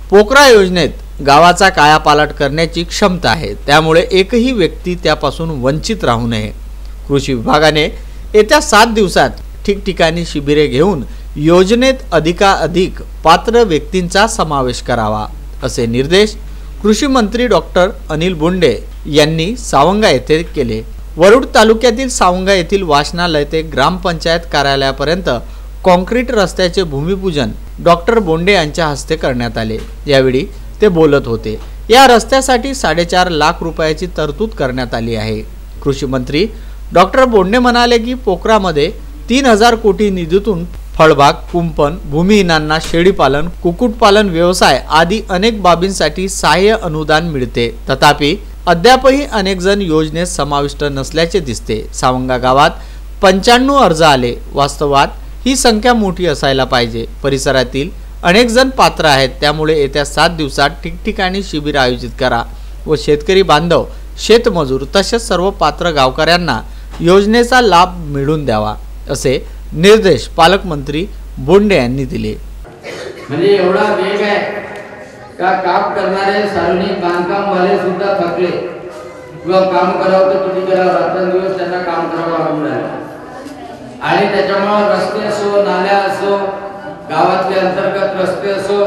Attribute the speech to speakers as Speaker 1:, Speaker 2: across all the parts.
Speaker 1: पोकरा योजनेत गावाचा कायापालट करण्याची क्षमता आहे, त्यामुळे एकही व्यक्ती त्यापासून वंचित राहू नये। कृषी विभागाने येत्या 7 दिवसात ठिकठिकाणी शिबिरे घेऊन योजनेत अधिकाधिक पात्र व्यक्तींचा समावेश करावा, असे निर्देश कृषी मंत्री डॉक्टर अनिल बोंडे यांनी सावंगा येथे केले। वरुड तालुक्यातील सावंगा येथील वाचनालय ते ग्रामपंचायत कार्यालयापर्यंत कॉन्क्रीट रस्त्याचे भूमिपूजन डॉक्टर बोंडे यांच्या हस्ते करण्यात आले। यावेळी ते बोलत होते। या रस्त्यासाठी 4.5 लाख रुपयाची तरतूद करण्यात आली आहे। कृषी मंत्री डॉक्टर बोंडे म्हणाले की पोखरामध्ये 3000 कोटी निधीतून फळबाग, कुंपण, भूमिहीनांना शेळीपालन, कुक्कुटपालन व्यवसाय आदी अनेक बाबींसाठी सहाय्य अनुदान मिळते। तथापि अद्यापही अनेक जण योजनेत समाविष्ट नसल्याचे दिसते। सावंगा गावात 95 अर्ज आले। वास्तवात ही संख्या मोठी असायला पाहिजे। परिसरातील अनेक जण पात्र आहेत, त्यामुळे येत्या 7 दिवसात ठिकठिकाणी शिबिर आयोजित करा व शेतकरी बांधव, शेतमजूर तसेच सर्व पात्र गावकऱ्यांना योजनेचा लाभ मिळवून द्यावा, असे निर्देश पालकमंत्री बोंडे यांनी दिले।
Speaker 2: म्हणजे एवढा वेग आहे का काम करणारे सार्वजनिक बांधकाम वाले सुद्धा थकले किंवा काम करावं तर किती करावं, रात्रंदिवस त्यांना काम करावं लागलं आणि त्याच्यामुळे रस्ते असो, नाल्या असो, गावातले अंतर्गत रस्ते असो,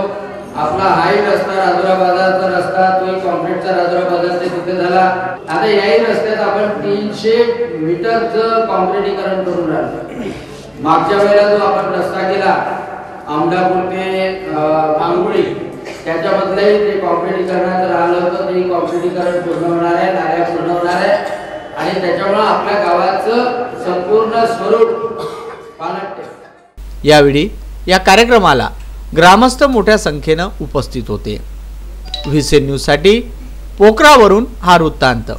Speaker 2: आपला हाही रस्ता राजुरा बाजारचा रस्ता तो कॉन्क्रीटचा राजुरा बाजार ते तिथे झाला। आता याही रस्त्यात आपण 300 मीटरचं कॉन्क्रीटीकरण करून राहिलो। मागच्या वेळेला जो आपण रस्ता केला आमदापूर ते मांगुळी, त्याच्यामधलंही ते कॉन्क्रीटीकरणाचं राहिलं होतं, ते कॉन्क्रीटीकरण पूर्ण होणार आहे, नाल्या पूर्ण होणार आहे आणि त्याच्यामुळे आपल्या गावाचं संपूर्ण स्वरूप पालटते।
Speaker 1: यावेळी या कार्यक्रमाला ग्रामस्थ मोठ्या संख्येने उपस्थित होते। व्हीसी न्यूज साठी पोखरावरून हा वृत्तांत।